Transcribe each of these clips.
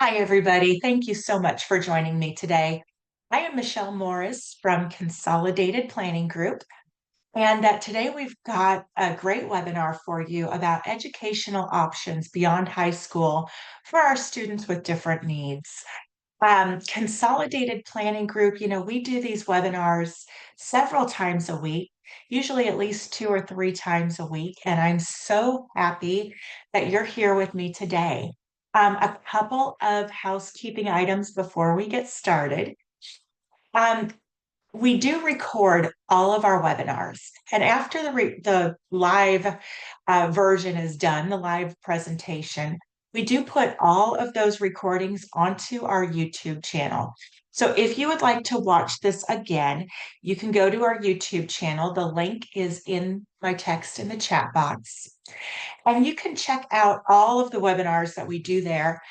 Hi, everybody. Thank you so much for joining me today. I am Michelle Morris from Consolidated Planning Group, and today we've got a great webinar for you about educational options beyond high school for our students with different needs. Consolidated Planning Group, we do these webinars several times a week, usually at least 2 or 3 times a week, and I'm so happy that you're here with me today. A couple of housekeeping items before we get started. Um, we do record all of our webinars, and after the live version is done, the live presentation, we do put all of those recordings onto our YouTube channel. So if you would like to watch this again, you can go to our YouTube channel. The link is in my text in the chat box, and you can check out all of the webinars that we do there.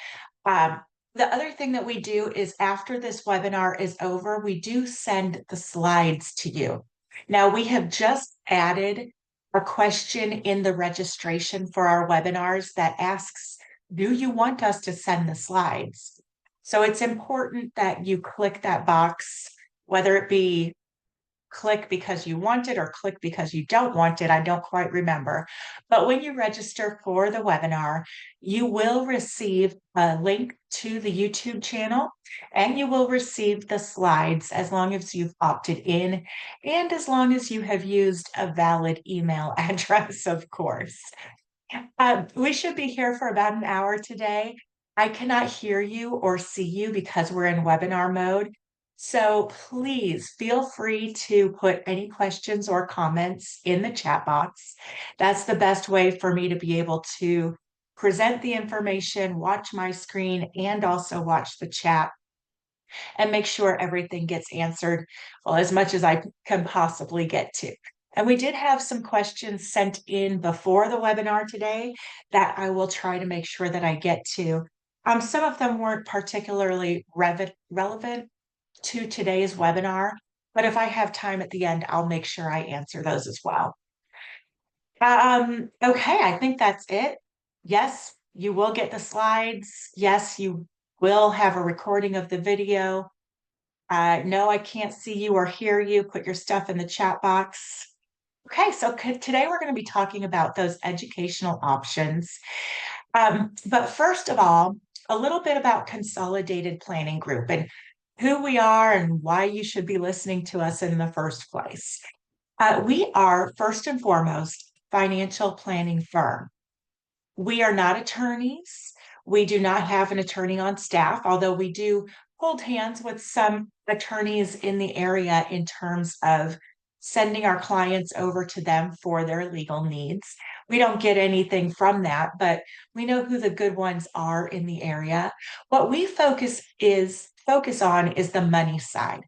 um, the other thing that we do is after this webinar is over, we do send the slides to you. Now, we have just added a question in the registration for our webinars that asks, do you want us to send the slides? So it's important that you click that box, whether it be click because you want it or click because you don't want it. I don't quite remember. But when you register for the webinar, you will receive a link to the YouTube channel and you will receive the slides as long as you've opted in and as long as you have used a valid email address, of course. We should be here for about an hour today. I cannot hear you or see you because we're in webinar mode. So please feel free to put any questions or comments in the chat box. That's the best way for me to be able to present the information, watch my screen, and also watch the chat and make sure everything gets answered, well, as much as I can possibly get to. And we did have some questions sent in before the webinar today that I will try to make sure that I get to. Some of them weren't particularly relevant to today's webinar, but if I have time at the end, I'll make sure I answer those as well. Okay, I think that's it. Yes, you will get the slides. Yes, you will have a recording of the video. No, I can't see you or hear you. Put your stuff in the chat box. Okay, so today we're going to be talking about those educational options. But first of all, a little bit about Consolidated Planning Group and who we are and why you should be listening to us in the first place. We are, first and foremost, financial planning firm. We are not attorneys. We do not have an attorney on staff, although we do hold hands with some attorneys in the area in terms of sending our clients over to them for their legal needs. We don't get anything from that, but we know who the good ones are in the area. What we focus on is the money side.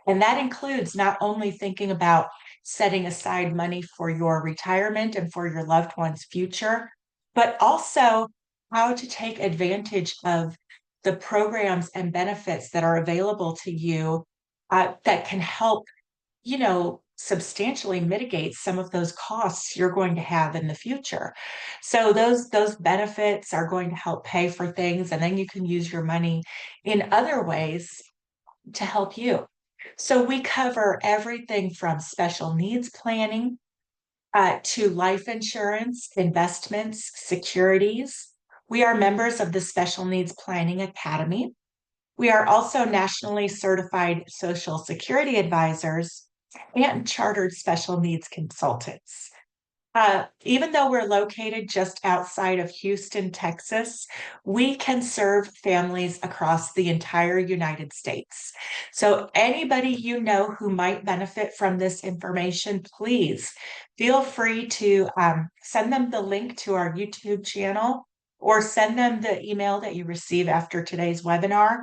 And that includes not only thinking about setting aside money for your retirement and for your loved one's future, but also how to take advantage of the programs and benefits that are available to you that can help, substantially mitigate some of those costs you're going to have in the future. So those benefits are going to help pay for things, and then you can use your money in other ways to help you. So we cover everything from special needs planning to life insurance, investments, securities. We are members of the Special Needs Planning Academy. We are also nationally certified Social Security advisors and chartered special needs consultants. Even though we're located just outside of Houston, Texas, we can serve families across the entire United States. So, anybody you know who might benefit from this information, please feel free to send them the link to our YouTube channel or send them the email that you receive after today's webinar,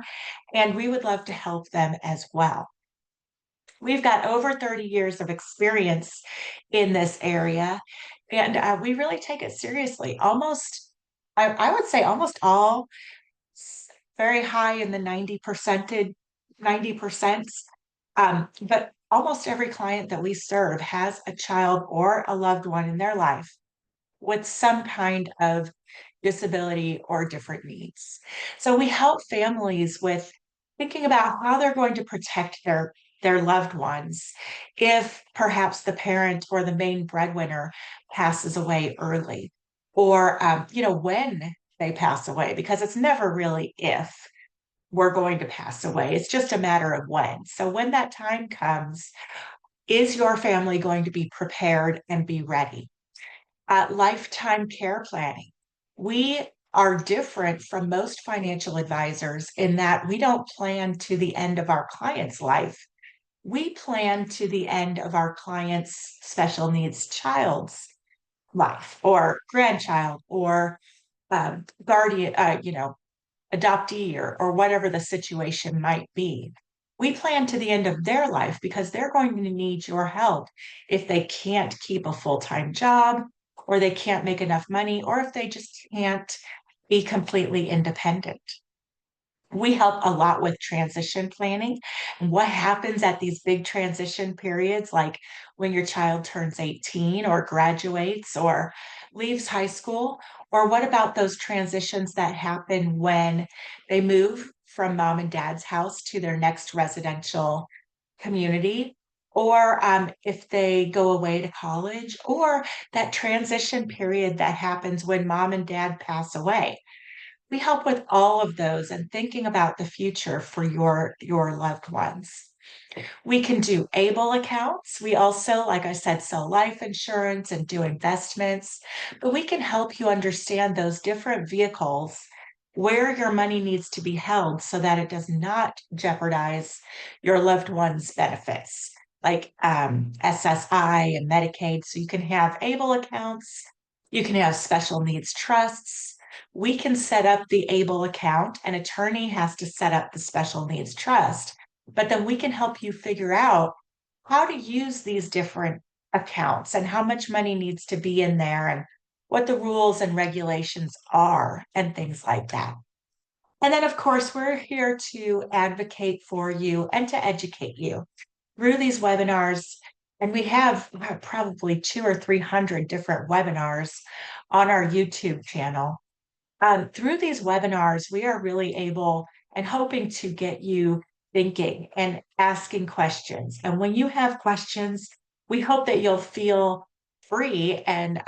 and we would love to help them as well. We've got over 30 years of experience in this area, and we really take it seriously. I would say almost all very high in the 90%. But almost every client that we serve has a child or a loved one in their life with some kind of disability, or different needs. So we help families with thinking about how they're going to protect their loved ones if perhaps the parent or the main breadwinner passes away early, or when they pass away, because it's never really if we're going to pass away. It's just a matter of when. So when that time comes, is your family going to be prepared and be ready? Lifetime care planning. We are different from most financial advisors in that we don't plan to the end of our client's life. We plan to the end of our client's special needs child's life, or grandchild, or guardian, adoptee, or whatever the situation might be. We plan to the end of their life because they're going to need your help if they can't keep a full-time job, or they can't make enough money, or if they just can't be completely independent. We help a lot with transition planning and what happens at these big transition periods, like when your child turns 18 or graduates or leaves high school. Or what about those transitions that happen when they move from mom and dad's house to their next residential community? Or if they go away to college, or that transition period that happens when mom and dad pass away. We help with all of those and thinking about the future for your loved ones. We can do ABLE accounts. We also, like I said, sell life insurance and do investments, but we can help you understand those different vehicles where your money needs to be held so that it does not jeopardize your loved one's benefits, like SSI and Medicaid. So you can have ABLE accounts, you can have special needs trusts. We can set up the ABLE account. An attorney has to set up the special needs trust, but then we can help you figure out how to use these different accounts and how much money needs to be in there and what the rules and regulations are and things like that. And then, of course, we're here to advocate for you and to educate you through these webinars. And we have probably 200 or 300 different webinars on our YouTube channel. Through these webinars, we are really able and hoping to get you thinking and asking questions. And when you have questions, we hope that you'll feel free, and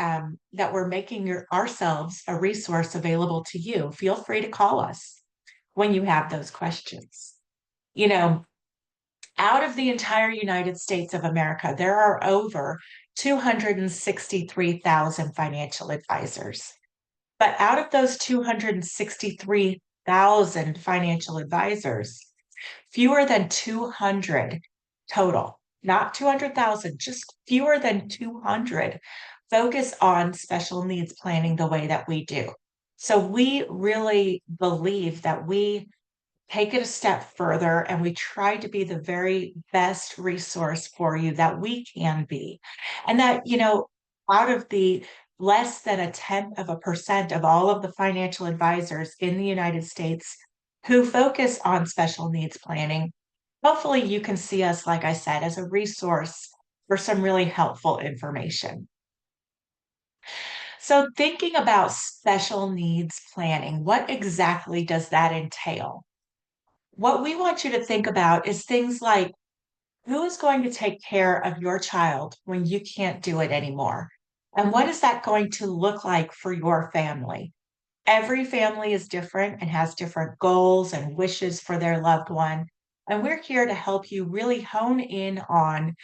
that we're making ourselves a resource available to you. Feel free to call us when you have those questions. You know, out of the entire United States of America, there are over 263,000 financial advisors. But out of those 263,000 financial advisors, fewer than 200 total, not 200,000, just fewer than 200 focus on special needs planning the way that we do. So we really believe that we take it a step further and we try to be the very best resource for you that we can be. And that, out of the less than 0.1% of all of the financial advisors in the United States who focus on special needs planning, hopefully you can see us, like I said, as a resource for some really helpful information. So thinking about special needs planning, what exactly does that entail? What we want you to think about is things like, who is going to take care of your child when you can't do it anymore? And what is that going to look like for your family? Every family is different and has different goals and wishes for their loved one. And we're here to help you really hone in on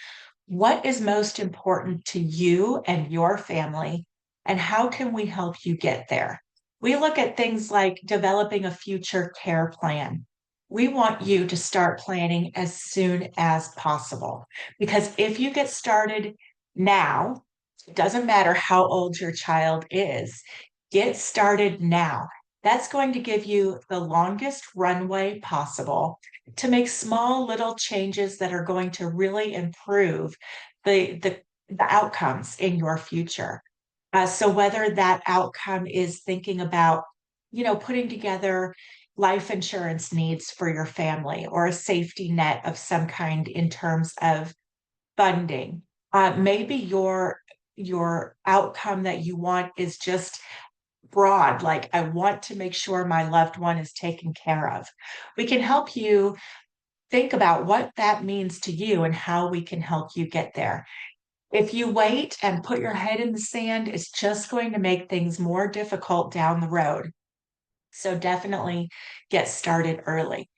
what is most important to you and your family, and how can we help you get there? We look at things like developing a future care plan. We want you to start planning as soon as possible, because if you get started now, it doesn't matter how old your child is, get started now. That's going to give you the longest runway possible to make small little changes that are going to really improve the outcomes in your future. So whether that outcome is thinking about, putting together life insurance needs for your family, or a safety net of some kind in terms of funding. Maybe your outcome that you want is just broad, like I want to make sure my loved one is taken care of. We can help you think about what that means to you and how we can help you get there. If you wait and put your head in the sand, it's just going to make things more difficult down the road. So definitely get started early.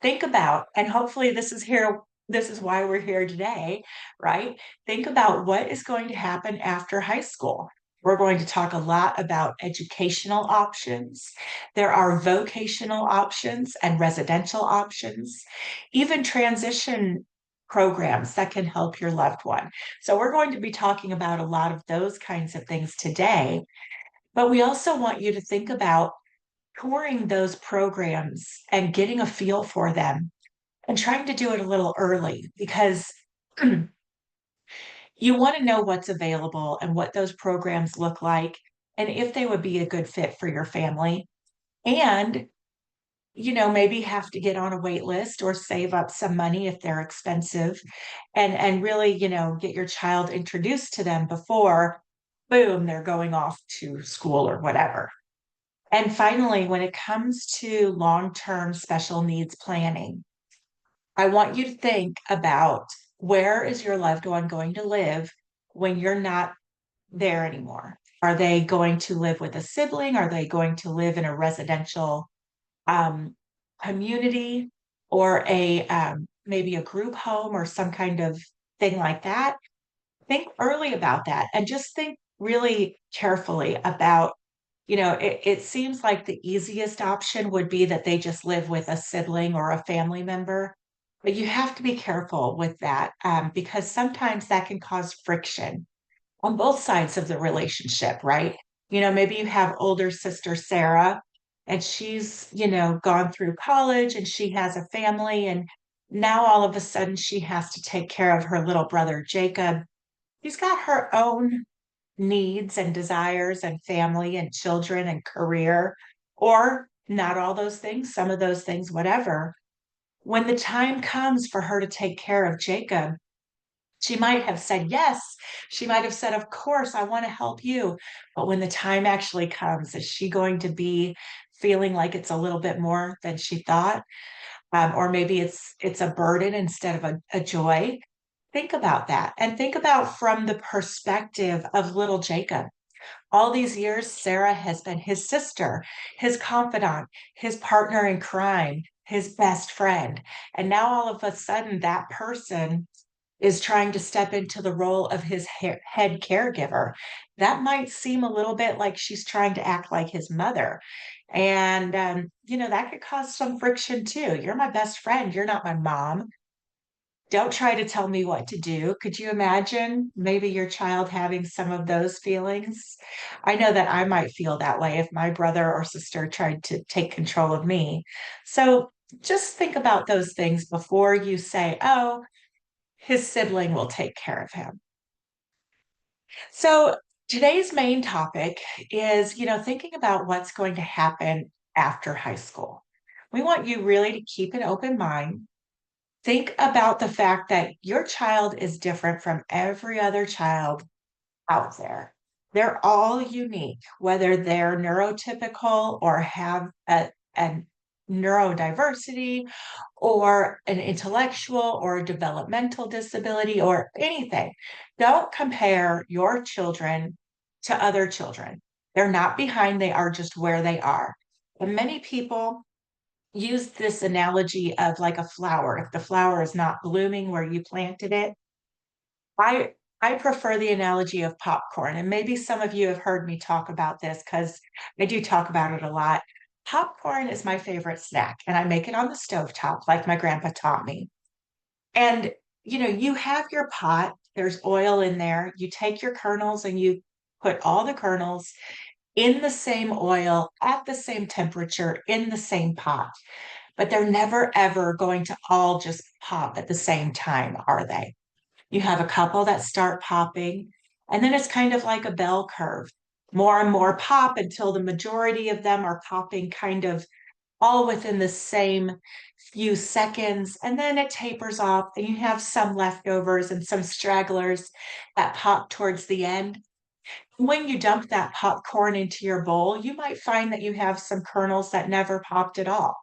Think about, and hopefully this is why we're here today, right? Think about what is going to happen after high school. We're going to talk a lot about educational options. There are vocational options and residential options, even transition programs that can help your loved one. So, we're going to be talking about a lot of those kinds of things today. But we also want you to think about touring those programs and getting a feel for them and trying to do it a little early because you want to know what's available and what those programs look like and if they would be a good fit for your family. And, maybe have to get on a wait list or save up some money if they're expensive and really, get your child introduced to them before, boom, they're going off to school or whatever. And finally, when it comes to long-term special needs planning, I want you to think about where is your loved one going to live when you're not there anymore? Are they going to live with a sibling? Are they going to live in a residential um, community or a maybe a group home or some kind of thing like that? Think early about that and just think really carefully about, it seems like the easiest option would be that they just live with a sibling or a family member. But you have to be careful with that because sometimes that can cause friction on both sides of the relationship, right? Maybe you have older sister Sarah, and she's, gone through college and she has a family, and now all of a sudden she has to take care of her little brother Jacob. He's got her own needs and desires and family and children and career, or not all those things, some of those things, whatever. When the time comes for her to take care of Jacob, she might have said yes. She might have said, of course, I want to help you. But when the time actually comes, is she going to be feeling like it's a little bit more than she thought? Or maybe it's a burden instead of a joy. Think about that and think about from the perspective of little Jacob. All these years, Sarah has been his sister, his confidant, his partner in crime, his best friend. And now all of a sudden, that person is trying to step into the role of his head caregiver. That might seem a little bit like she's trying to act like his mother. And, that could cause some friction too. You're my best friend. You're not my mom. Don't try to tell me what to do. Could you imagine maybe your child having some of those feelings? I know that I might feel that way if my brother or sister tried to take control of me. So just think about those things before you say, oh, his sibling will take care of him. So today's main topic is, thinking about what's going to happen after high school. We want you really to keep an open mind. Think about the fact that your child is different from every other child out there. They're all unique, whether they're neurotypical or have a neurodiversity or an intellectual or a developmental disability or anything. Don't compare your children to other children. They're not behind, they are just where they are. And many people use this analogy of like a flower. If the flower is not blooming where you planted it, I I prefer the analogy of popcorn. And maybe some of you have heard me talk about this because I do talk about it a lot. Popcorn is my favorite snack, and I make it on the stovetop like my grandpa taught me. And you have your pot, there's oil in there. You take your kernels and you put all the kernels in the same oil at the same temperature in the same pot, but they're never ever going to all just pop at the same time, are they? You have a couple that start popping, and then it's kind of like a bell curve. More and more pop until the majority of them are popping kind of all within the same few seconds, and then it tapers off, and you have some leftovers and some stragglers that pop towards the end. When you dump that popcorn into your bowl, you might find that you have some kernels that never popped at all.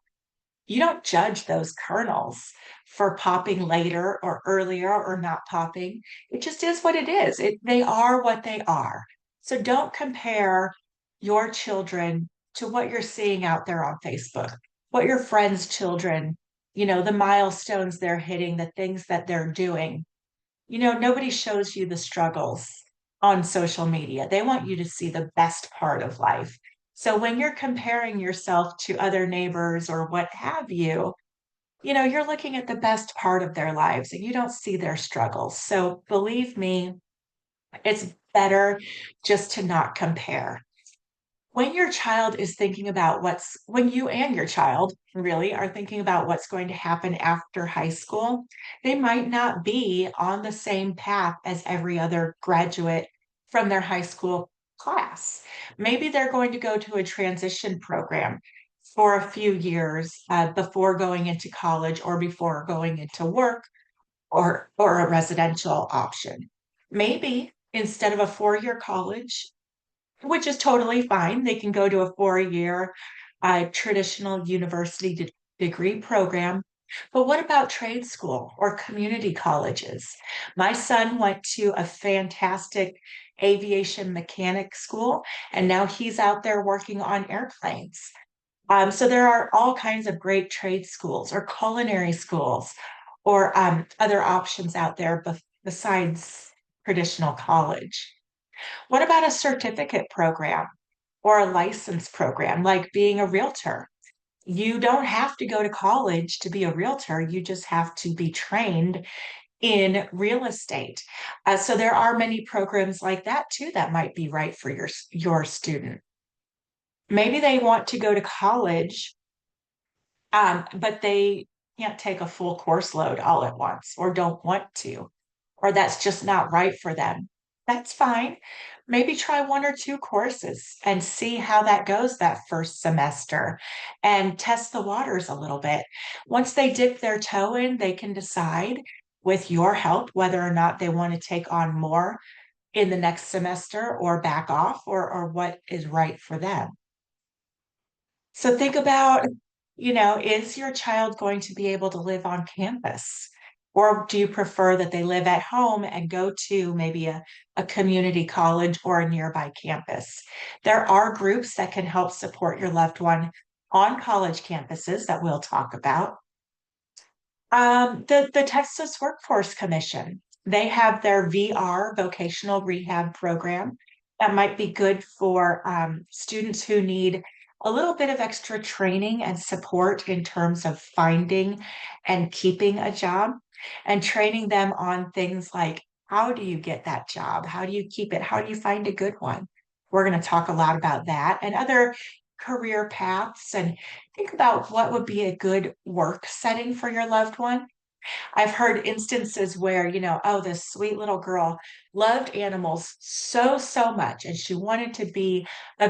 You don't judge those kernels for popping later or earlier or not popping. It just is what it is. They are what they are. So don't compare your children to what you're seeing out there on Facebook, what your friends' children, the milestones they're hitting, the things that they're doing. Nobody shows you the struggles on social media. They want you to see the best part of life. So when you're comparing yourself to other neighbors or what have you, you're looking at the best part of their lives and you don't see their struggles. So believe me, it's better just to not compare. When your child is thinking about when you and your child really are thinking about what's going to happen after high school, they might not be on the same path as every other graduate from their high school class. Maybe they're going to go to a transition program for a few years before going into college or before going into work or a residential option. Maybe instead of a 4-year college, which is totally fine. They can go to a 4-year traditional university degree program. But what about trade school or community colleges? My son went to a fantastic aviation mechanic school, and now he's out there working on airplanes. So there are all kinds of great trade schools or culinary schools or other options out there besides traditional college. What about a certificate program or a license program, like being a realtor? You don't have to go to college to be a realtor. You just have to be trained in real estate. So there are many programs like that too that might be right for your student. Maybe they want to go to college, but they can't take a full course load all at once or don't want to, or that's just not right for them. That's fine. Maybe try 1 or 2 courses and see how that goes that first semester and test the waters a little bit. Once they dip their toe in, they can decide with your help whether or not they want to take on more in the next semester or back off or what is right for them. So think about, is your child going to be able to live on campus? Or do you prefer that they live at home and go to maybe a community college or a nearby campus? There are groups that can help support your loved one on college campuses that we'll talk about. The Texas Workforce Commission, they have their VR vocational rehab program that might be good for students who need a little bit of extra training and support in terms of finding and keeping a job and training them on things like how do you get that job? How do you keep it? How do you find a good one? We're going to talk a lot about that and other career paths and think about what would be a good work setting for your loved one. I've heard instances where, oh, this sweet little girl loved animals so, so much, and she wanted to be a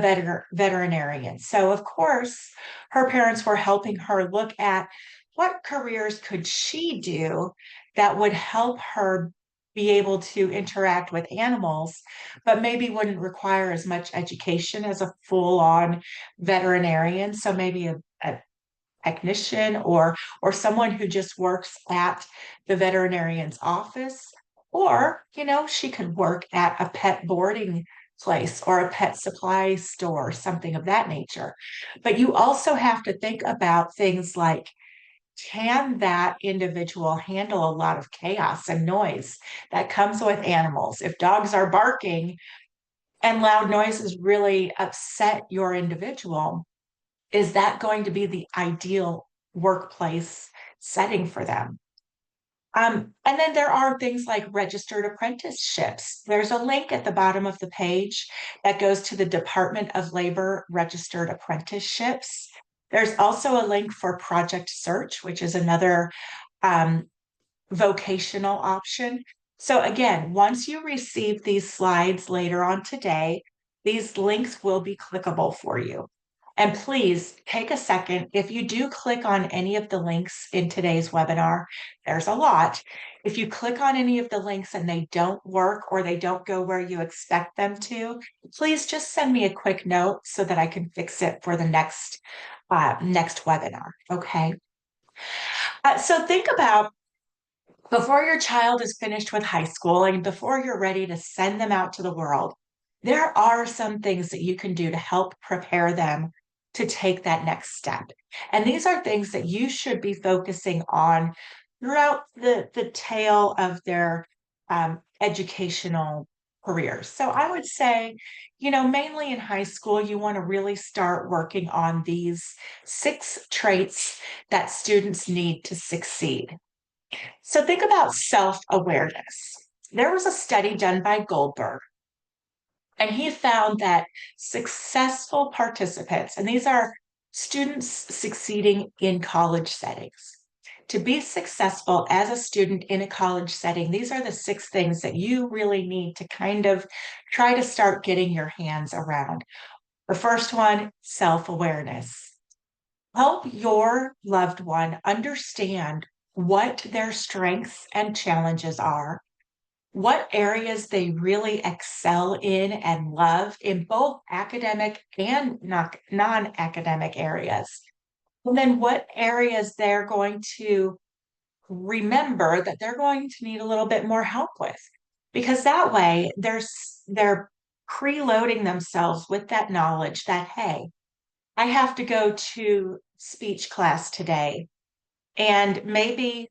veterinarian. So, of course, her parents were helping her look at what careers could she do that would help her be able to interact with animals, but maybe wouldn't require as much education as a full-on veterinarian. So maybe a technician or someone who just works at the veterinarian's office, or she could work at a pet boarding place or a pet supply store, something of that nature. But you also have to think about things like, can that individual handle a lot of chaos and noise that comes with animals? If dogs are barking and loud noises really upset your individual, is that going to be the ideal workplace setting for them? And then there are things like registered apprenticeships. There's a link at the bottom of the page that goes to the Department of Labor registered apprenticeships. There's also a link for Project Search, which is another um, vocational option. So again, once you receive these slides later on today, these links will be clickable for you. And please take a second. If you do click on any of the links in today's webinar, there's a lot. If you click on any of the links and they don't work or they don't go where you expect them to, please just send me a quick note so that I can fix it for the next webinar. Okay. So think about before your child is finished with high school and before you're ready to send them out to the world, there are some things that you can do to help prepare them to take that next step. And these are things that you should be focusing on throughout the tail of their educational careers. So I would say, mainly in high school, you want to really start working on these 6 traits that students need to succeed. So think about self-awareness. There was a study done by Goldberg, and he found that successful participants, and these are students succeeding in college settings. To be successful as a student in a college setting, these are the 6 things that you really need to kind of try to start getting your hands around. The first one, self-awareness. Help your loved one understand what their strengths and challenges are, what areas they really excel in and love in both academic and non-academic areas. And then what areas they're going to remember that they're going to need a little bit more help with. Because that way they're preloading themselves with that knowledge that, hey, I have to go to speech class today. And maybe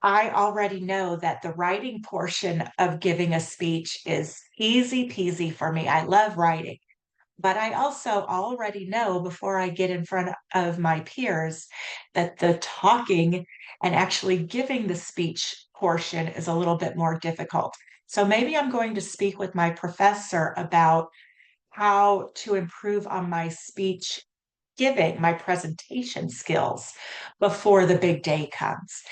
I already know that the writing portion of giving a speech is easy peasy for me. I love writing. But I also already know before I get in front of my peers that the talking and actually giving the speech portion is a little bit more difficult. So maybe I'm going to speak with my professor about how to improve on my speech giving, my presentation skills before the big day comes.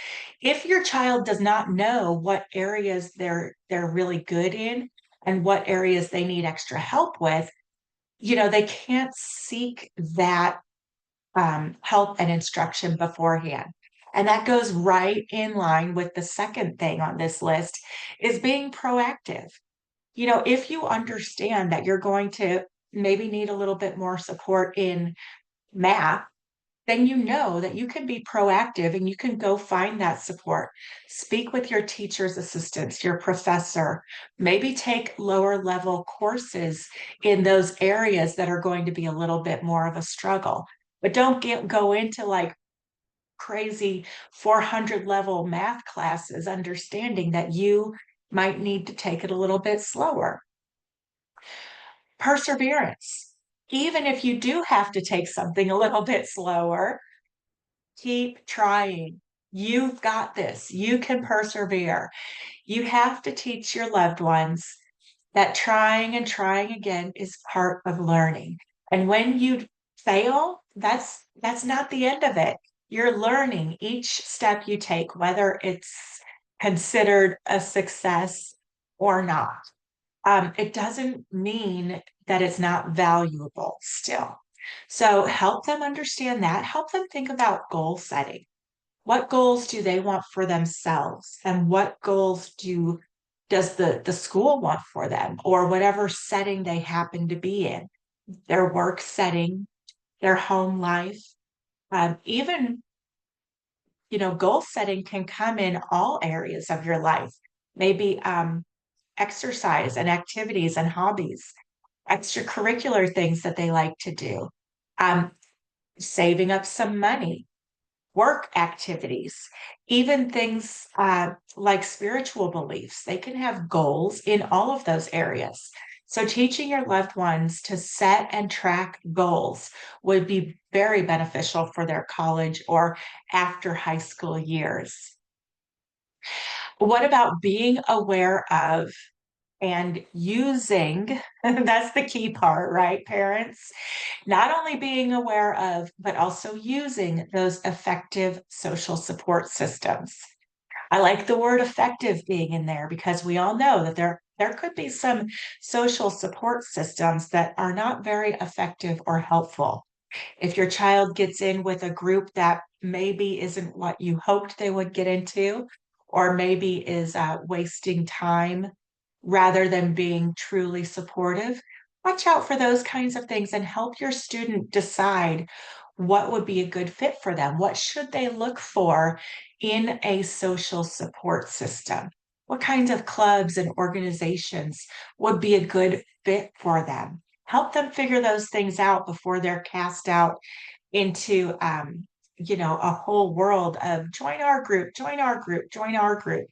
If your child does not know what areas they're really good in and what areas they need extra help with, they can't seek that help and instruction beforehand. And that goes right in line with the second thing on this list is being proactive. If you understand that you're going to maybe need a little bit more support in math, then you know that you can be proactive and you can go find that support. Speak with your teacher's assistants, your professor, maybe take lower level courses in those areas that are going to be a little bit more of a struggle. But don't go into like crazy 400 level math classes, understanding that you might need to take it a little bit slower. Perseverance. Even if you do have to take something a little bit slower, keep trying. You've got this. You can persevere. You have to teach your loved ones that trying and trying again is part of learning. And when you fail, that's not the end of it. You're learning each step you take, whether it's considered a success or not. It doesn't mean that it's not valuable still. So help them understand that. Help them think about goal setting. What goals do they want for themselves? And what goals does the school want for them or whatever setting they happen to be in? Their work setting, their home life, even goal setting can come in all areas of your life. Maybe exercise and activities and hobbies, extracurricular things that they like to do, um, saving up some money, work activities, even things like spiritual beliefs. They can have goals in all of those areas. So, teaching your loved ones to set and track goals would be very beneficial for their college or after high school years. What about being aware of and using, that's the key part, right, parents? Not only being aware of, but also using those effective social support systems. I like the word effective being in there because we all know that there could be some social support systems that are not very effective or helpful. If your child gets in with a group that maybe isn't what you hoped they would get into, or maybe is wasting time rather than being truly supportive, watch out for those kinds of things and help your student decide what would be a good fit for them. What should they look for in a social support system? What kinds of clubs and organizations would be a good fit for them? Help them figure those things out before they're cast out into a whole world of join our group, join our group, join our group.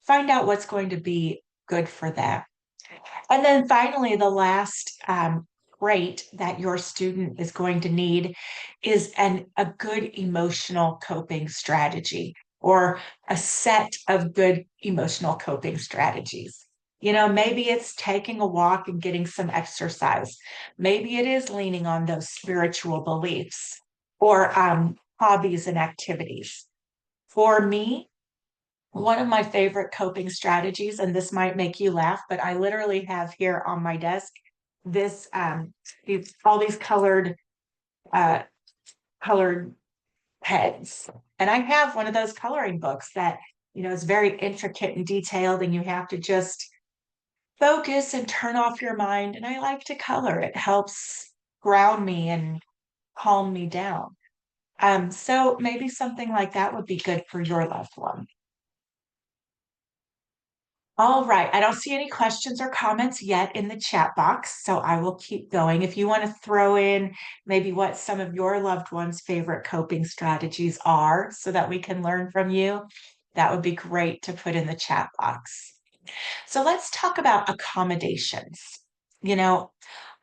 Find out what's going to be good for them. And then finally, the last trait that your student is going to need is a good emotional coping strategy, or a set of good emotional coping strategies. Maybe it's taking a walk and getting some exercise. Maybe it is leaning on those spiritual beliefs, or hobbies and activities. For me, one of my favorite coping strategies, and this might make you laugh, but I literally have here on my desk this all these uh colored pens. And I have one of those coloring books that, is very intricate and detailed, and you have to just focus and turn off your mind. And I like to color. It helps ground me and calm me down. So maybe something like that would be good for your loved one. All right. I don't see any questions or comments yet in the chat box, so I will keep going. If you want to throw in maybe what some of your loved ones' favorite coping strategies are so that we can learn from you, that would be great to put in the chat box. So let's talk about accommodations. You know,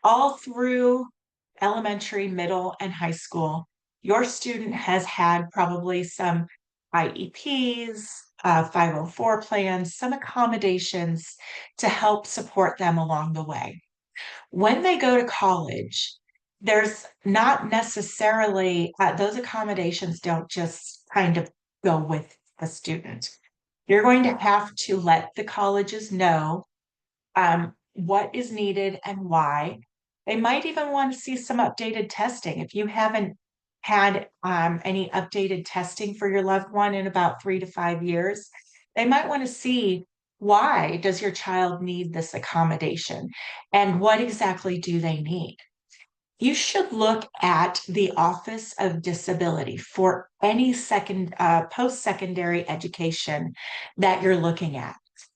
all through elementary, middle, and high school, your student has had probably some IEPs, 504 plans, some accommodations to help support them along the way. When they go to college, there's not necessarily, those accommodations don't just kind of go with the student. You're going to have to let the colleges know what is needed and why. They might even want to see some updated testing. If you haven't had any updated testing for your loved one in about 3 to 5 years, they might want to see, why does your child need this accommodation and what exactly do they need? You should look at the Office of Disability for any post-secondary education that you're looking at.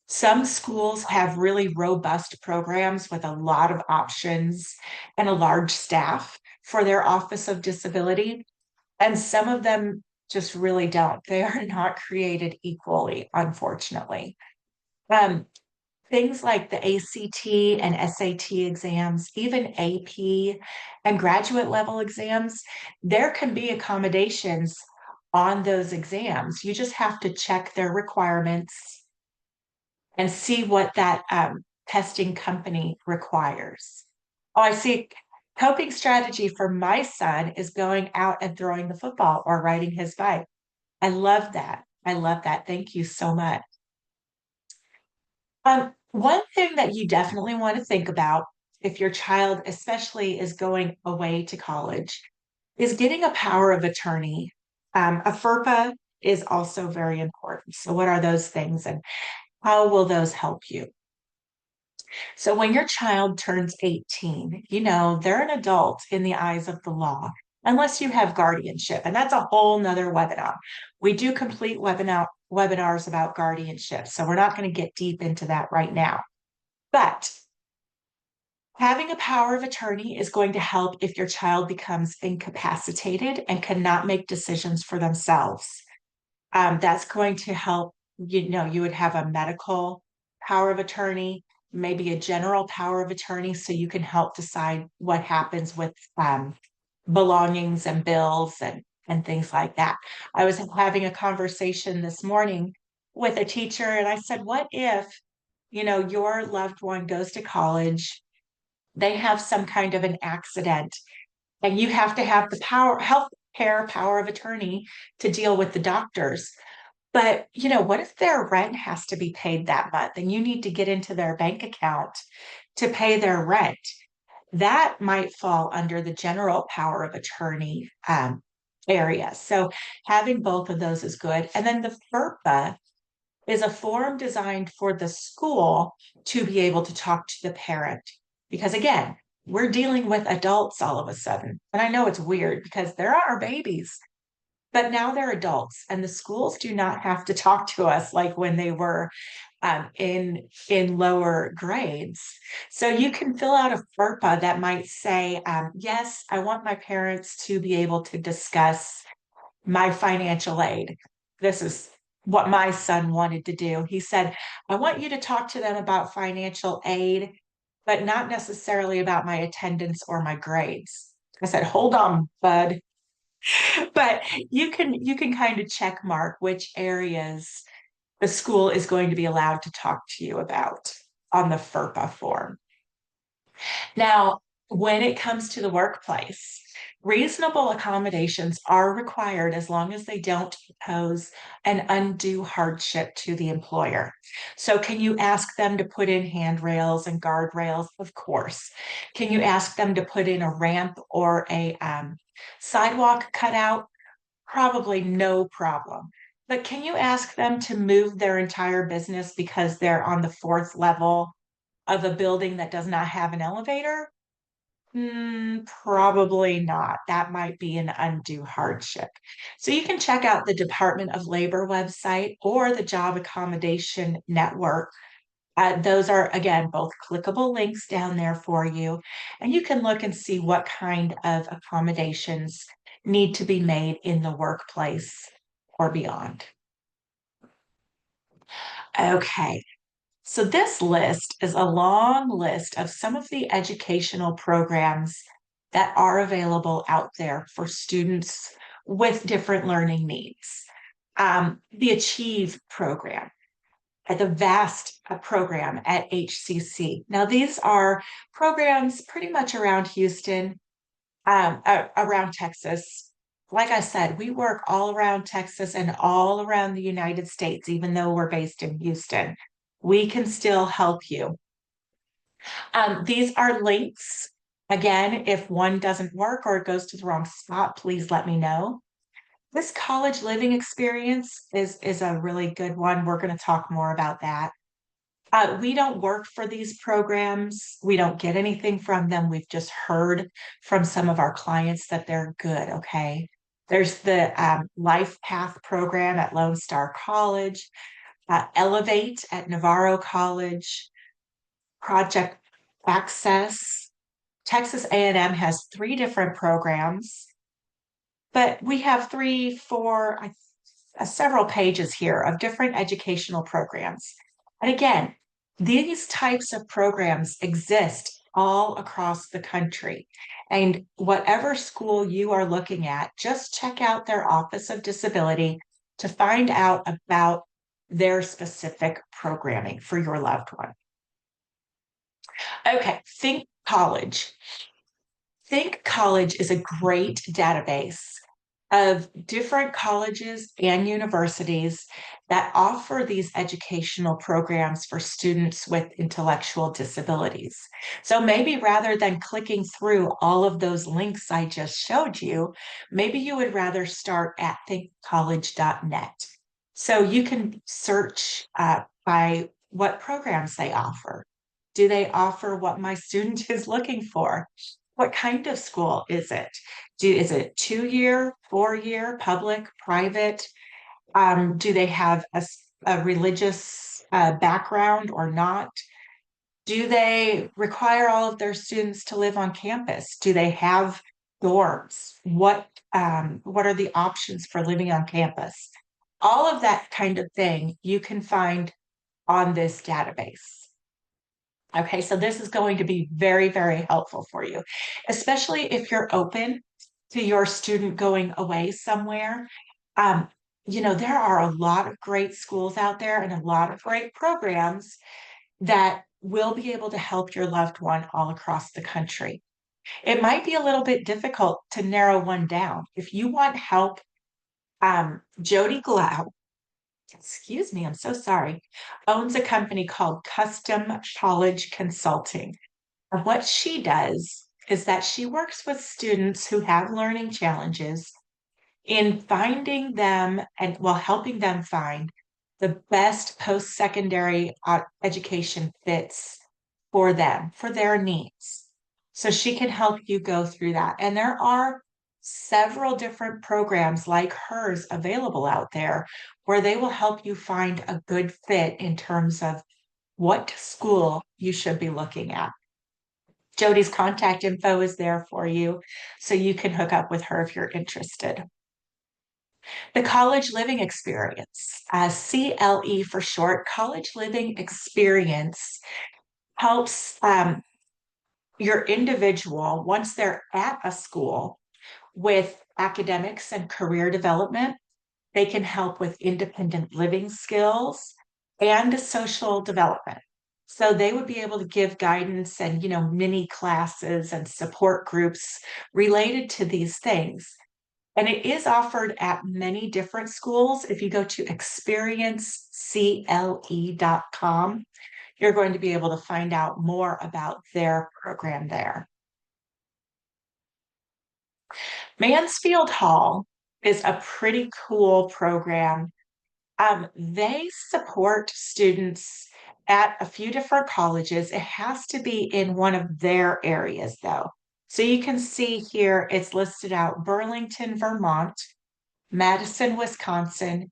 Some schools have really robust programs with a lot of options and a large staff for their Office of Disability, and some of them just really don't. They are not created equally, unfortunately. Um, Things like the ACT and SAT exams, even AP and graduate level exams, there can be accommodations on those exams. You just have to check their requirements and see what that testing company requires. Oh, I see. Coping strategy for my son is going out and throwing the football or riding his bike. I love that. I love that. Thank you so much. One thing that you definitely want to think about if your child, especially, is going away to college, is getting a power of attorney. A FERPA is also very important. So, what are those things and how will those help you? So, when your child turns 18, they're an adult in the eyes of the law, unless you have guardianship. And that's a whole nother webinar. We do complete webinars about guardianship. So, we're not going to get deep into that right now. But having a power of attorney is going to help if your child becomes incapacitated and cannot make decisions for themselves. That's going to help. You would have a medical power of attorney, maybe a general power of attorney, so you can help decide what happens with belongings and bills and things like that. I was having a conversation this morning with a teacher, and I said, what if, your loved one goes to college, they have some kind of an accident, and you have to have the health care power of attorney to deal with the doctors. But, what if their rent has to be paid that month and you need to get into their bank account to pay their rent? That might fall under the general power of attorney area. So having both of those is good. And then the FERPA is a form designed for the school to be able to talk to the parent. Because again, we're dealing with adults all of a sudden. And I know it's weird because they're our babies, but now they're adults and the schools do not have to talk to us like when they were in lower grades. So you can fill out a FERPA that might say, yes, I want my parents to be able to discuss my financial aid. This is what my son wanted to do. He said, I want you to talk to them about financial aid, but not necessarily about my attendance or my grades. I said, hold on, bud. But you can kind of check mark which areas the school is going to be allowed to talk to you about on the FERPA form. Now, when it comes to the workplace, reasonable accommodations are required as long as they don't pose an undue hardship to the employer. So, can you ask them to put in handrails and guardrails? Of course. Can you ask them to put in a ramp or a sidewalk cutout? Probably no problem. But can you ask them to move their entire business because they're on the fourth level of a building that does not have an elevator? Probably not. That might be an undue hardship. So you can check out the Department of Labor website or the Job Accommodation Network. Those are, again, both clickable links down there for you. And you can look and see what kind of accommodations need to be made in the workplace or beyond. Okay, so this list is a long list of some of the educational programs that are available out there for students with different learning needs. The Achieve program, the VAST program at HCC. Now, these are programs pretty much around Houston, around Texas. Like I said, we work all around Texas and all around the United States, even though we're based in Houston. We can still help you. These are links. Again, if one doesn't work or it goes to the wrong spot, please let me know. This college living experience is a really good one. We're going to talk more about that. We don't work for these programs. We don't get anything from them. We've just heard from some of our clients that they're good. Okay. There's the Life Path program at Lone Star College, Elevate at Navarro College, Project Access. Texas A&M has three different programs, but we have three, four, several pages here of different educational programs. And again, these types of programs exist all across the country. And whatever school you are looking at, just check out their Office of Disability to find out about their specific programming for your loved one. Okay, Think College. Think College is a great database of different colleges and universities that offer these educational programs for students with intellectual disabilities. So maybe rather than clicking through all of those links I just showed you, maybe you would rather start at thinkcollege.net. So you can search by what programs they offer. Do they offer what my student is looking for? What kind of school is it? Is it 2-year, 4-year, public, private? Do they have a religious background or not? Do they require all of their students to live on campus? Do they have dorms? What are the options for living on campus? All of that kind of thing you can find on this database. Okay, so this is going to be very, very helpful for you, especially if you're open to your student going away somewhere. Um, there are a lot of great schools out there and a lot of great programs that will be able to help your loved one all across the country. It might be a little bit difficult to narrow one down. If you want help, Jody Glau, excuse me, I'm so sorry, owns a company called Custom College Consulting. And what she does is that she works with students who have learning challenges in finding them and well, helping them find the best post-secondary education fits for them, for their needs. So she can help you go through that. And there are several different programs like hers available out there where they will help you find a good fit in terms of what school you should be looking at. Jody's contact info is there for you, so you can hook up with her if you're interested. The College Living Experience, CLE for short, College Living Experience helps your individual, once they're at a school, with academics and career development. They can help with independent living skills and social development. So they would be able to give guidance and, mini classes and support groups related to these things. And it is offered at many different schools. If you go to experiencecle.com, you're going to be able to find out more about their program there. Mansfield Hall is a pretty cool program. They support students at a few different colleges. It has to be in one of their areas, though. So you can see here it's listed out Burlington, Vermont, Madison, Wisconsin,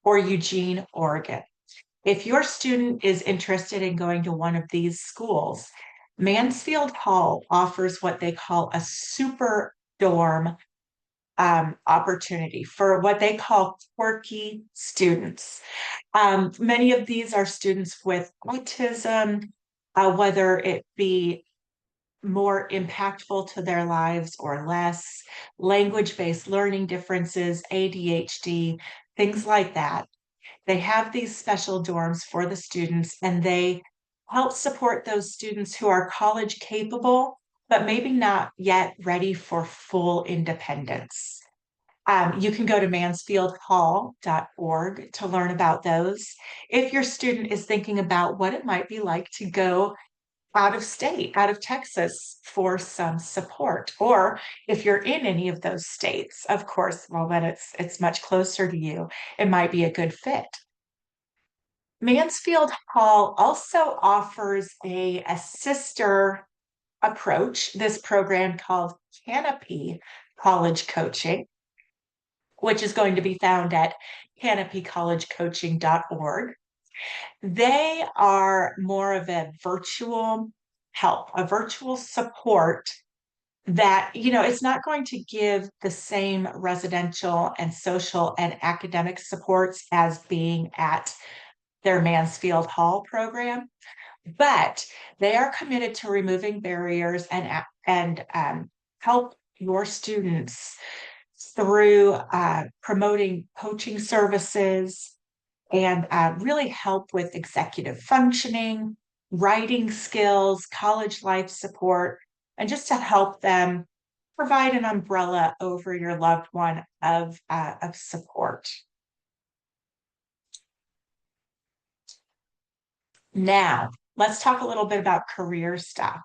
or Eugene, Oregon. If your student is interested in going to one of these schools, Mansfield Hall offers what they call a super dorm opportunity for what they call quirky students. Many of these are students with autism, whether it be more impactful to their lives or less, language-based learning differences, ADHD, things like that. They have these special dorms for the students, and they help support those students who are college capable, but maybe not yet ready for full independence. You can go to mansfieldhall.org to learn about those. If your student is thinking about what it might be like to go out of state, out of Texas for some support, or if you're in any of those states, of course, well, then it's much closer to you. It might be a good fit. Mansfield Hall also offers a sister approach, this program called Canopy College Coaching, which is going to be found at canopycollegecoaching.org. They are more of a virtual help, a virtual support that, it's not going to give the same residential and social and academic supports as being at their Mansfield Hall program, but they are committed to removing barriers and help your students through promoting coaching services and really help with executive functioning, writing skills, college life support, and just to help them provide an umbrella over your loved one of support. Now, let's talk a little bit about career stuff.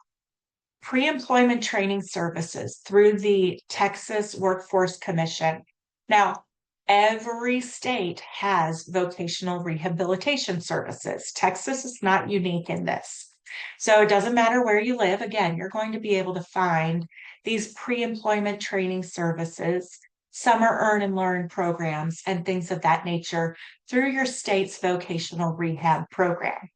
Pre-employment training services through the Texas Workforce Commission. Now, every state has vocational rehabilitation services. Texas is not unique in this. So it doesn't matter where you live. Again, you're going to be able to find these pre-employment training services, summer earn and learn programs, and things of that nature through your state's vocational rehab program.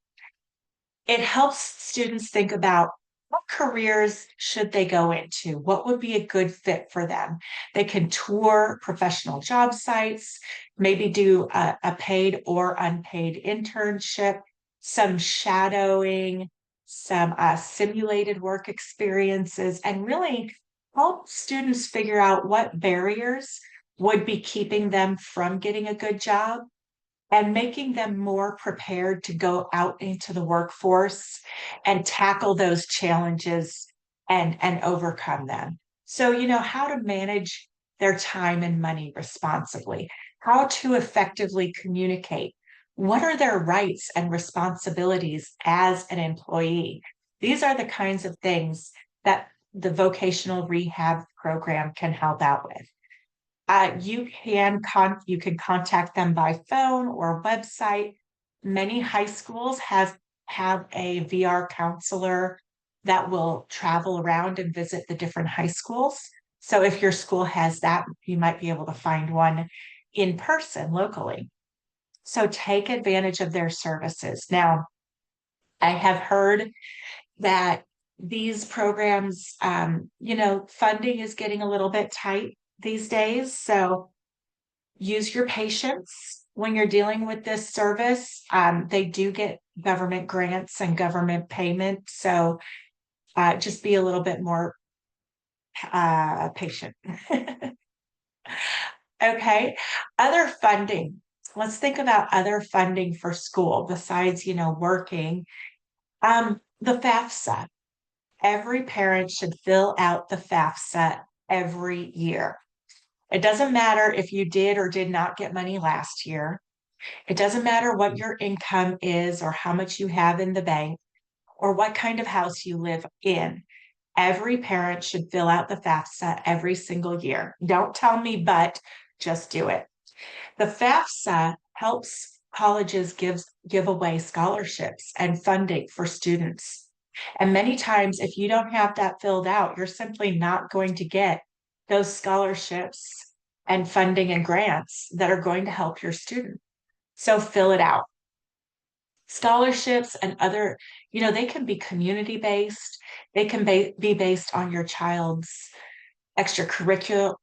It helps students think about what careers should they go into? What would be a good fit for them? They can tour professional job sites, maybe do a paid or unpaid internship, some shadowing, some simulated work experiences, and really help students figure out what barriers would be keeping them from getting a good job and making them more prepared to go out into the workforce and tackle those challenges and overcome them. So, how to manage their time and money responsibly, how to effectively communicate, what are their rights and responsibilities as an employee? These are the kinds of things that the vocational rehab program can help out with. You can contact them by phone or website. Many high schools have a VR counselor that will travel around and visit the different high schools. So if your school has that, you might be able to find one in person locally. So take advantage of their services. Now, I have heard that these programs, funding is getting a little bit tight these days. So use your patience when you're dealing with this service. They do get government grants and government payment. So just be a little bit more patient. Okay. Other funding. Let's think about other funding for school besides, working. The FAFSA. Every parent should fill out the FAFSA every year. It doesn't matter if you did or did not get money last year. It doesn't matter what your income is or how much you have in the bank or what kind of house you live in. Every parent should fill out the FAFSA every single year. Don't tell me, but just do it. The FAFSA helps colleges give away scholarships and funding for students. And many times, if you don't have that filled out, you're simply not going to get those scholarships and funding and grants that are going to help your student. So fill it out. Scholarships and other, they can be community based. They can be based on your child's extracurricular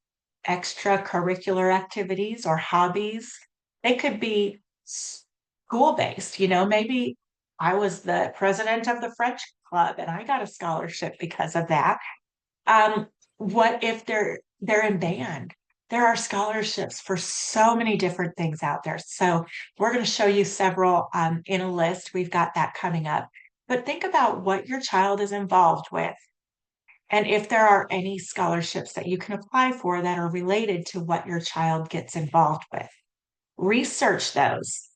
extracurricular activities or hobbies. They could be school based. Maybe I was the president of the French club and I got a scholarship because of that. What if they're in band? There are scholarships for so many different things out there. So we're going to show you several in a list. We've got that coming up. But think about what your child is involved with. And if there are any scholarships that you can apply for that are related to what your child gets involved with, research those,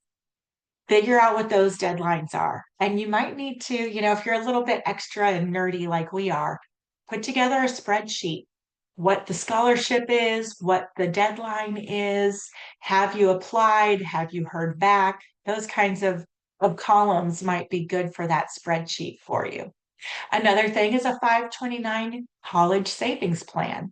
figure out what those deadlines are. And you might need to, if you're a little bit extra and nerdy like we are, put together a spreadsheet, what the scholarship is, what the deadline is, have you applied, have you heard back? Those kinds of columns might be good for that spreadsheet for you. Another thing is a 529 college savings plan.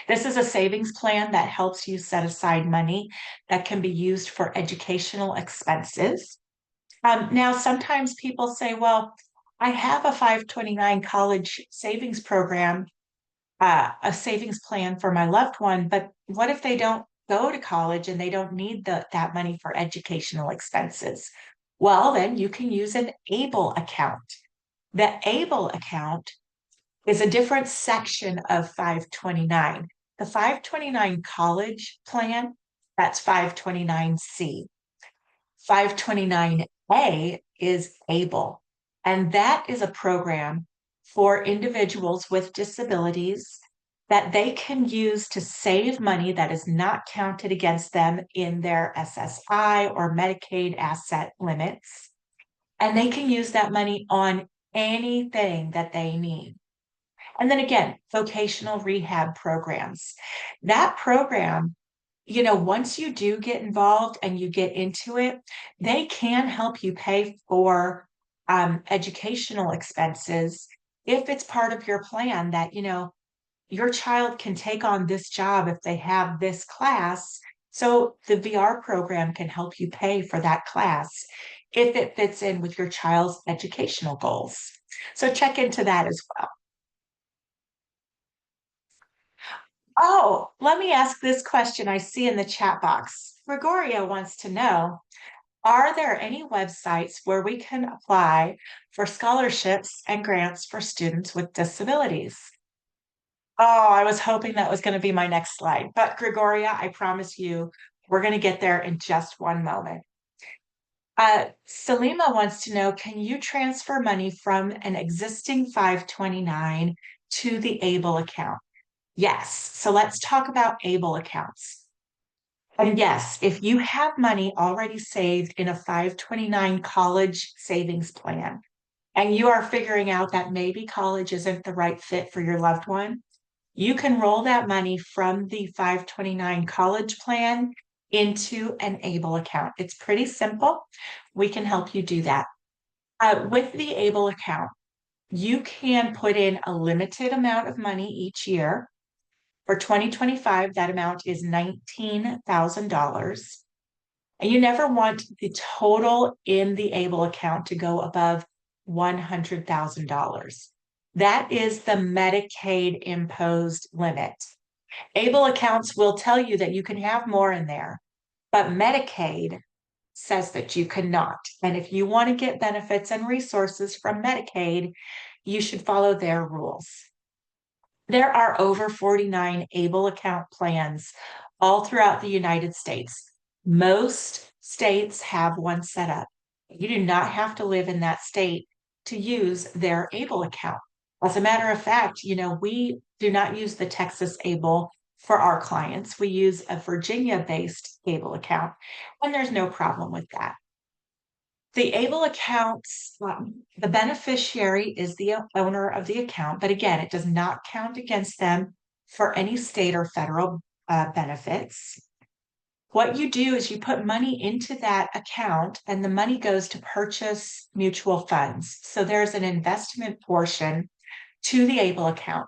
This is a savings plan that helps you set aside money that can be used for educational expenses. Now, sometimes people say, well, I have a 529 college savings program, a savings plan for my loved one, but what if they don't go to college and they don't need that money for educational expenses? Well, then you can use an ABLE account. The ABLE account is a different section of 529. The 529 college plan, that's 529C. 529A is ABLE, and that is a program for individuals with disabilities that they can use to save money that is not counted against them in their SSI or Medicaid asset limits. And they can use that money on anything that they need. And then again, vocational rehab programs. That program, once you do get involved and you get into it, they can help you pay for educational expenses if it's part of your plan that, your child can take on this job if they have this class. So the VR program can help you pay for that class if it fits in with your child's educational goals. So check into that as well. Oh, let me ask this question I see in the chat box. Gregoria wants to know, are there any websites where we can apply for scholarships and grants for students with disabilities? Oh, I was hoping that was going to be my next slide. But Gregoria, I promise you, we're going to get there in just one moment. Salima wants to know, can you transfer money from an existing 529 to the ABLE account? Yes. So let's talk about ABLE accounts. And yes, if you have money already saved in a 529 college savings plan, and you are figuring out that maybe college isn't the right fit for your loved one, you can roll that money from the 529 college plan into an ABLE account. It's pretty simple. We can help you do that. With the ABLE account, you can put in a limited amount of money each year. For 2025, that amount is $19,000. And you never want the total in the ABLE account to go above $100,000. That is the Medicaid imposed limit. ABLE accounts will tell you that you can have more in there, but Medicaid says that you cannot. And if you want to get benefits and resources from Medicaid, you should follow their rules. There are over 49 ABLE account plans all throughout the United States. Most states have one set up. You do not have to live in that state to use their ABLE account. As a matter of fact, we do not use the Texas ABLE for our clients. We use a Virginia-based ABLE account, and there's no problem with that. The ABLE accounts, the beneficiary is the owner of the account, but again, it does not count against them for any state or federal benefits. What you do is you put money into that account and the money goes to purchase mutual funds. So there's an investment portion to the ABLE account.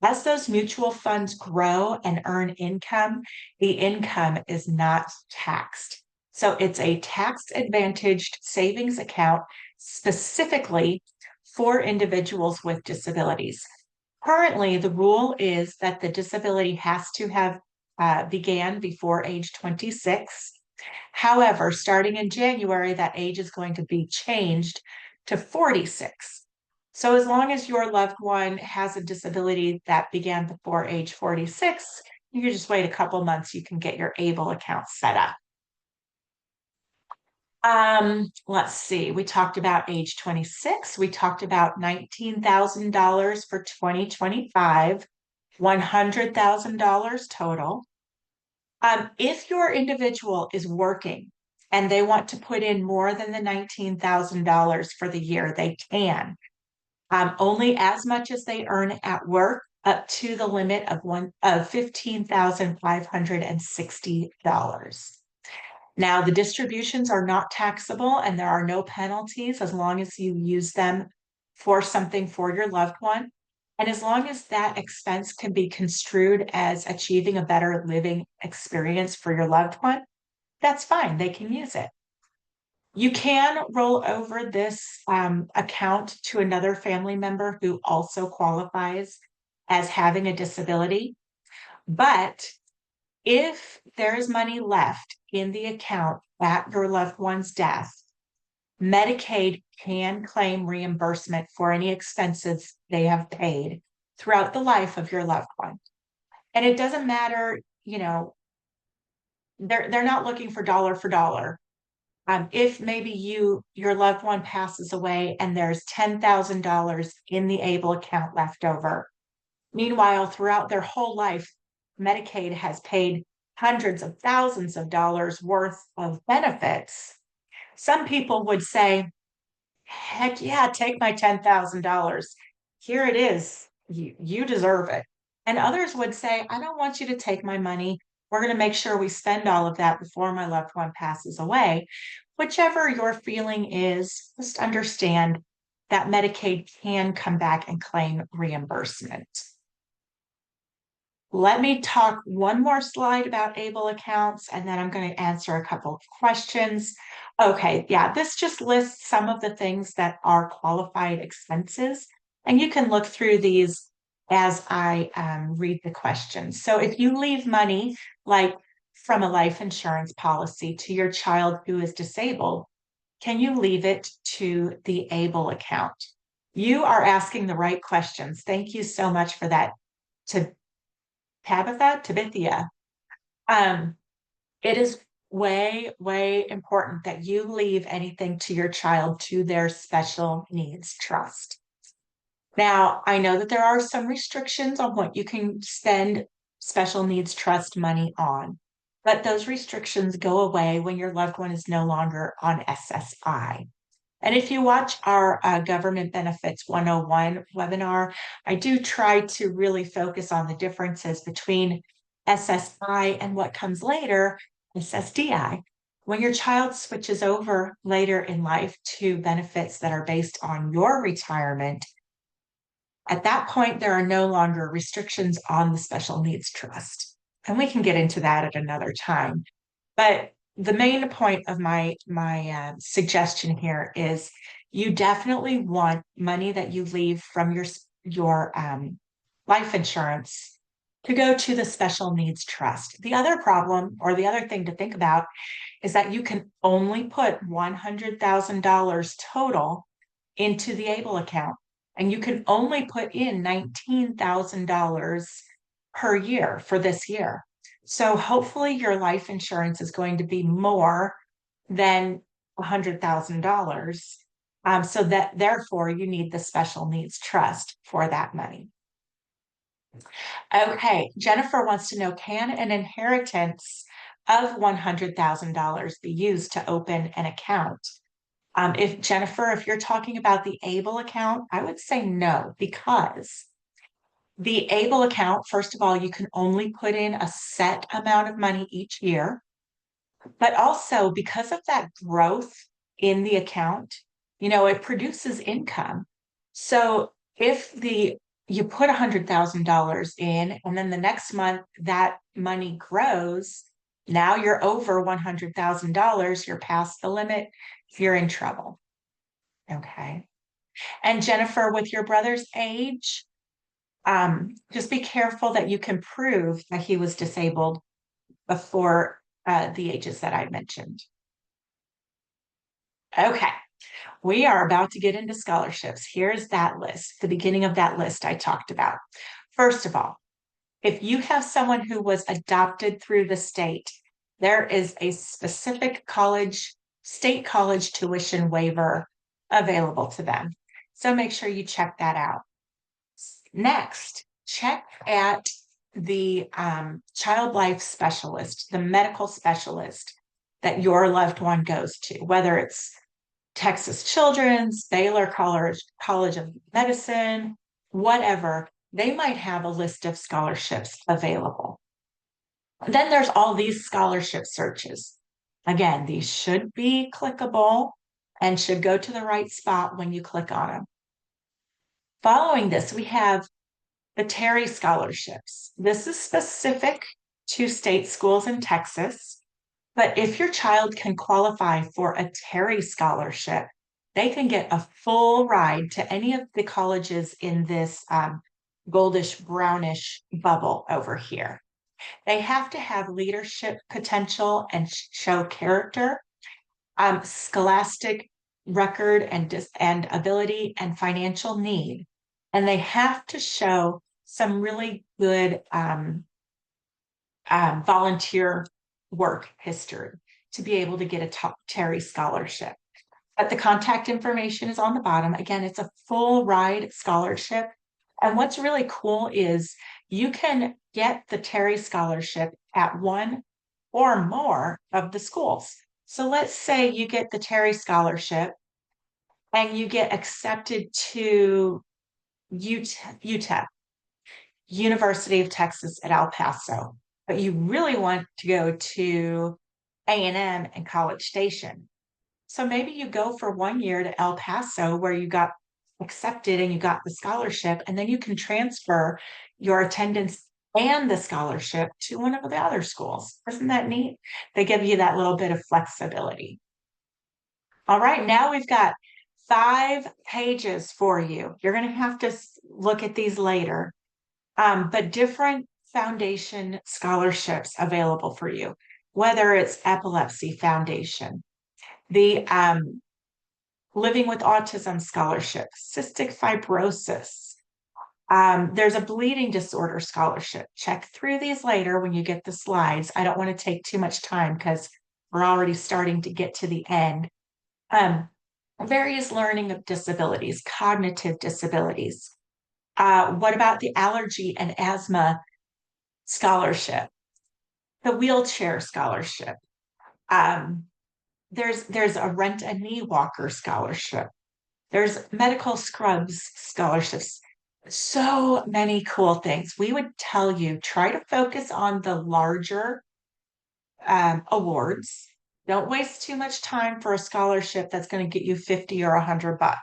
As those mutual funds grow and earn income, the income is not taxed. So it's a tax-advantaged savings account specifically for individuals with disabilities. Currently, the rule is that the disability has to have began before age 26. However, starting in January, that age is going to be changed to 46. So as long as your loved one has a disability that began before age 46, you can just wait a couple months, you can get your ABLE account set up. Let's see, we talked about age 26, we talked about $19,000 for 2025, $100,000 total. If your individual is working and they want to put in more than the $19,000 for the year, they can. Only as much as they earn at work, up to the limit of $15,560. Now, the distributions are not taxable and there are no penalties as long as you use them for something for your loved one. And as long as that expense can be construed as achieving a better living experience for your loved one, that's fine. They can use it. You can roll over this account to another family member who also qualifies as having a disability. But if there is money left in the account at your loved one's death, Medicaid can claim reimbursement for any expenses they have paid throughout the life of your loved one. And it doesn't matter, they're not looking for dollar. If maybe your loved one passes away and there's $10,000 in the ABLE account left over. Meanwhile, throughout their whole life, Medicaid has paid hundreds of thousands of dollars worth of benefits. Some people would say, heck yeah, take my $10,000. Here it is. You deserve it. And others would say, I don't want you to take my money. We're going to make sure we spend all of that before my loved one passes away. Whichever your feeling is, just understand that Medicaid can come back and claim reimbursement. Let me talk one more slide about ABLE accounts, and then I'm going to answer a couple of questions. Okay, yeah, this just lists some of the things that are qualified expenses, and you can look through these as I read the questions. So if you leave money, like from a life insurance policy to your child who is disabled, can you leave it to the ABLE account? You are asking the right questions. Thank you so much for that. To Tabitha. It is way important that you leave anything to your child to their special needs trust. Now, I know that there are some restrictions on what you can spend special needs trust money on, but those restrictions go away when your loved one is no longer on SSI. And if you watch our Government Benefits 101 webinar, I do try to really focus on the differences between SSI and what comes later, SSDI. When your child switches over later in life to benefits that are based on your retirement, at that point, there are no longer restrictions on the special needs trust. And we can get into that at another time. But the main point of my suggestion here is you definitely want money that you leave from your life insurance to go to the special needs trust. The other problem, or the other thing to think about, is that you can only put $100,000 total into the ABLE account, and you can only put in $19,000 per year for this year. So hopefully your life insurance is going to be more than $100,000. So that therefore you need the special needs trust for that money. Okay, Jennifer wants to know, can an inheritance of $100,000 be used to open an account? If Jennifer, if you're talking about the ABLE account, I would say no, because the ABLE account, first of all, you can only put in a set amount of money each year, but also because of that growth in the account, it produces income. So if you put $100,000 in, and then the next month that money grows, now you're over $100,000, you're past the limit, you're in trouble. Okay. And Jennifer, with your brother's age, just be careful that you can prove that he was disabled before the ages that I mentioned. Okay, we are about to get into scholarships. Here's that list, the beginning of that list I talked about. First of all, if you have someone who was adopted through the state, there is a specific state college tuition waiver available to them. So make sure you check that out. Next, check at the child life specialist, the medical specialist that your loved one goes to, whether it's Texas Children's, Baylor College of Medicine, whatever, they might have a list of scholarships available. Then there's all these scholarship searches. Again, these should be clickable and should go to the right spot when you click on them. Following this, we have the Terry scholarships. This is specific to state schools in Texas, but if your child can qualify for a Terry scholarship, they can get a full ride to any of the colleges in this goldish brownish bubble over here. They have to have leadership potential and show character, scholastic record and ability and financial need. And they have to show some really good volunteer work history to be able to get a Terry scholarship. But the contact information is on the bottom. Again, it's a full ride scholarship. And what's really cool is you can get the Terry scholarship at one or more of the schools. So let's say you get the Terry scholarship and you get accepted to UTEP, University of Texas at El Paso, but you really want to go to A&M and College Station. So maybe you go for 1 year to El Paso where you got accepted and you got the scholarship, and then you can transfer your attendance and the scholarship to one of the other schools. Isn't that neat? They give you that little bit of flexibility. All right, now we've got 5 pages for you. You're going to have to look at these later, but different foundation scholarships available for you, whether it's Epilepsy Foundation, the Living with Autism Scholarship, Cystic Fibrosis. There's a bleeding disorder scholarship. Check through these later when you get the slides. I don't want to take too much time because we're already starting to get to the end. Various learning disabilities, cognitive disabilities. What about the allergy and asthma scholarship, the wheelchair scholarship, There's a Rent a Knee Walker scholarship. There's medical scrubs scholarships. So many cool things. We would tell you try to focus on the larger awards. Don't waste too much time for a scholarship that's going to get you 50 or $100.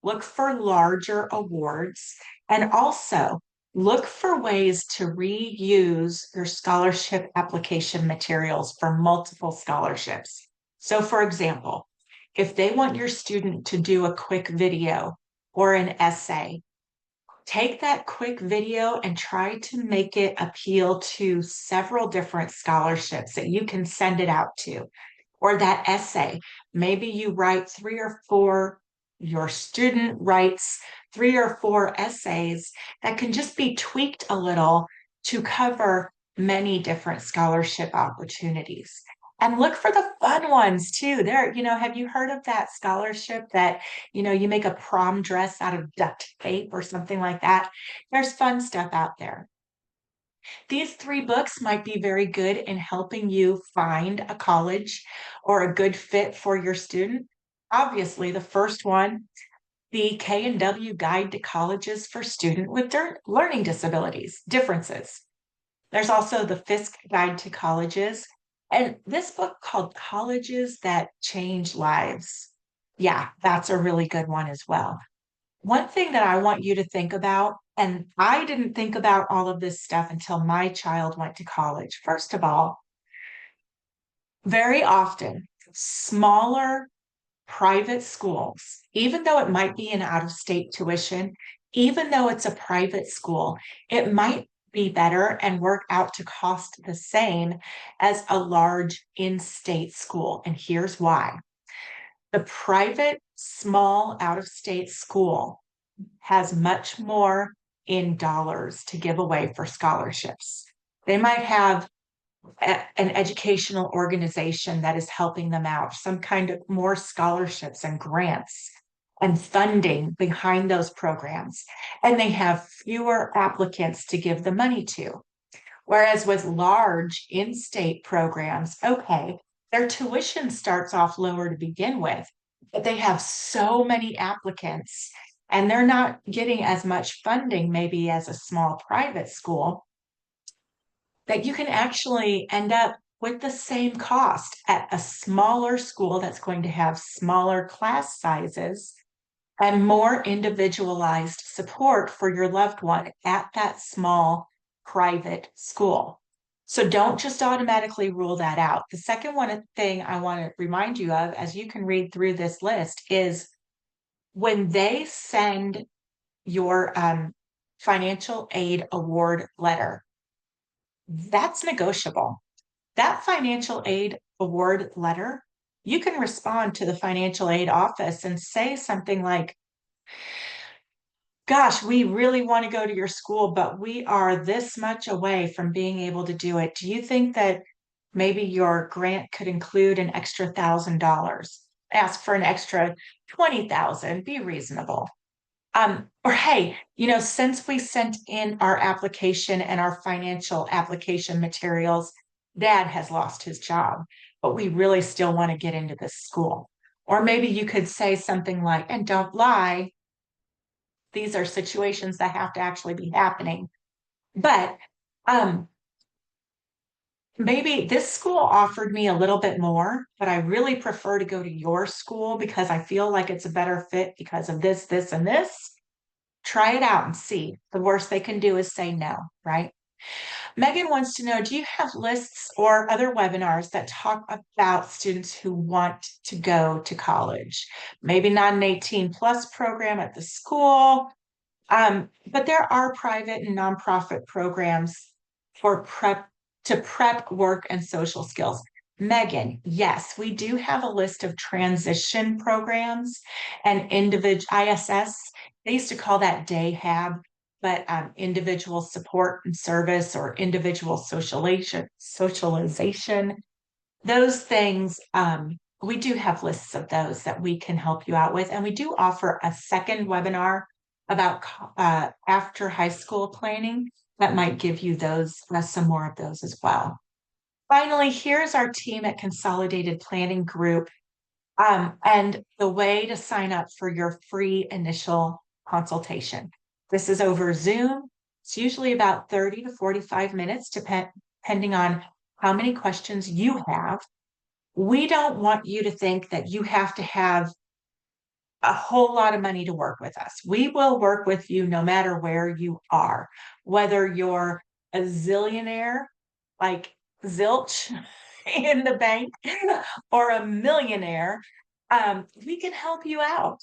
Look for larger awards and also look for ways to reuse your scholarship application materials for multiple scholarships. So, for example, if they want your student to do a quick video or an essay, take that quick video and try to make it appeal to several different scholarships that you can send it out to. Or that essay, maybe you write three or four, your student writes three or four essays that can just be tweaked a little to cover many different scholarship opportunities. And look for the fun ones too. Have you heard of that scholarship that, you make a prom dress out of duct tape or something like that? There's fun stuff out there. These three books might be very good in helping you find a college or a good fit for your student. Obviously, the first one, the K&W Guide to Colleges for Student with Learning Disabilities, Differences. There's also the Fisk Guide to Colleges, and this book called Colleges That Change Lives. Yeah, that's a really good one as well. One thing that I want you to think about, and I didn't think about all of this stuff until my child went to college. First of all, very often, smaller private schools, even though it might be an out of state tuition, even though it's a private school, it might be better and work out to cost the same as a large in state school. And here's why: the private, small, out of state school has much more in dollars to give away for scholarships. They might have an educational organization that is helping them out, some kind of more scholarships and grants and funding behind those programs. And they have fewer applicants to give the money to. Whereas with large in state programs, okay, their tuition starts off lower to begin with, but they have so many applicants and they're not getting as much funding, maybe as a small private school, that you can actually end up with the same cost at a smaller school that's going to have smaller class sizes and more individualized support for your loved one at that small private school. So don't just automatically rule that out. The second one thing I want to remind you of, as you can read through this list, is when they send your financial aid award letter, that's negotiable. That financial aid award letter, you can respond to the financial aid office and say something like, gosh, we really want to go to your school, but we are this much away from being able to do it. Do you think that maybe your grant could include an extra $1,000? Ask for an extra 20,000, be reasonable. Or hey, since we sent in our application and our financial application materials, dad has lost his job, but we really still want to get into this school. Or maybe you could say something like, and don't lie, these are situations that have to actually be happening. But um, maybe this school offered me a little bit more, but I really prefer to go to your school because I feel like it's a better fit because of this, this, and this. Try it out and see. The worst they can do is say no, right? Megan wants to know, do you have lists or other webinars that talk about students who want to go to college? Maybe not an 18 plus program at the school, but there are private and nonprofit programs for prep work and social skills. Megan, yes, we do have a list of transition programs and individual ISS. They used to call that DayHab, but individual support and service or individual socialization, those things, we do have lists of those that we can help you out with. And we do offer a second webinar about after high school planning that might give you those, some more of those as well. Finally, here's our team at Consolidated Planning Group, and the way to sign up for your free initial consultation. This is over Zoom. It's usually about 30 to 45 minutes, depending on how many questions you have. We don't want you to think that you have to have a whole lot of money to work with us. We will work with you no matter where you are, whether you're a zillionaire, like zilch in the bank, or a millionaire. We can help you out.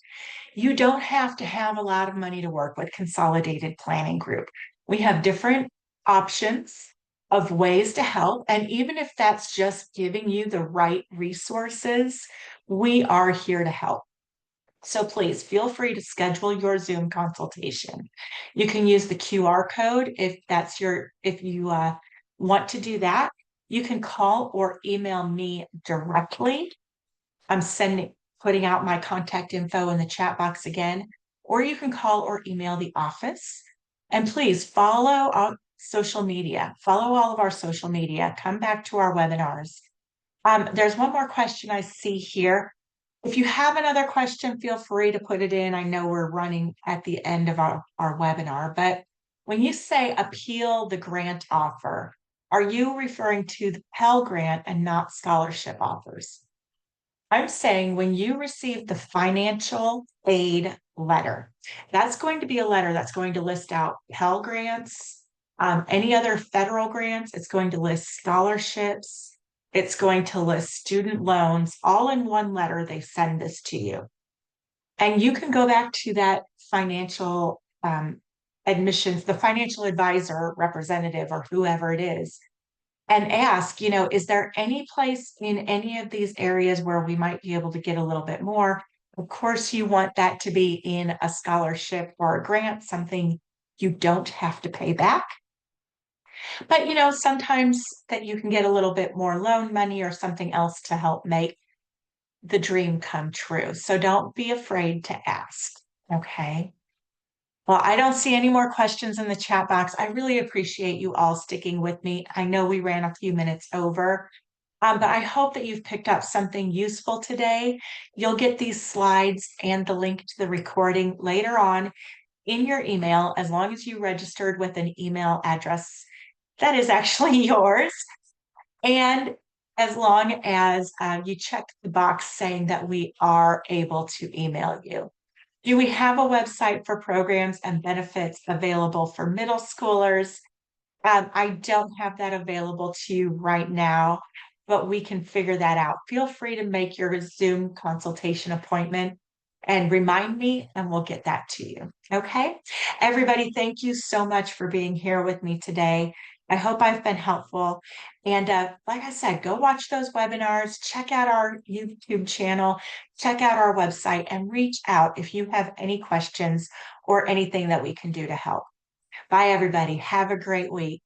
You don't have to have a lot of money to work with Consolidated Planning Group. We have different options of ways to help. And even if that's just giving you the right resources, we are here to help. So please feel free to schedule your Zoom consultation. You can use the QR code if you want to do that. You can call or email me directly. I'm putting out my contact info in the chat box again, or you can call or email the office. And please follow our social media, follow all of our social media, come back to our webinars. There's one more question I see here. If you have another question, feel free to put it in. I know we're running at the end of our webinar, but when you say appeal the grant offer, are you referring to the Pell Grant and not scholarship offers? I'm saying when you receive the financial aid letter, that's going to be a letter that's going to list out Pell Grants, any other federal grants. It's going to list scholarships. It's going to list student loans, all in one letter. They send this to you. And you can go back to that financial admissions, the financial advisor representative or whoever it is, and ask, is there any place in any of these areas where we might be able to get a little bit more? Of course, you want that to be in a scholarship or a grant, something you don't have to pay back. But, sometimes that you can get a little bit more loan money or something else to help make the dream come true. So don't be afraid to ask. Okay. Well, I don't see any more questions in the chat box. I really appreciate you all sticking with me. I know we ran a few minutes over, but I hope that you've picked up something useful today. You'll get these slides and the link to the recording later on in your email, as long as you registered with an email address that is actually yours. And as long as you check the box saying that we are able to email you. Do we have a website for programs and benefits available for middle schoolers? I don't have that available to you right now, but we can figure that out. Feel free to make your Zoom consultation appointment and remind me, and we'll get that to you. Okay. Everybody, thank you so much for being here with me today. I hope I've been helpful. And like I said, go watch those webinars, check out our YouTube channel, check out our website, and reach out if you have any questions or anything that we can do to help. Bye, everybody. Have a great week.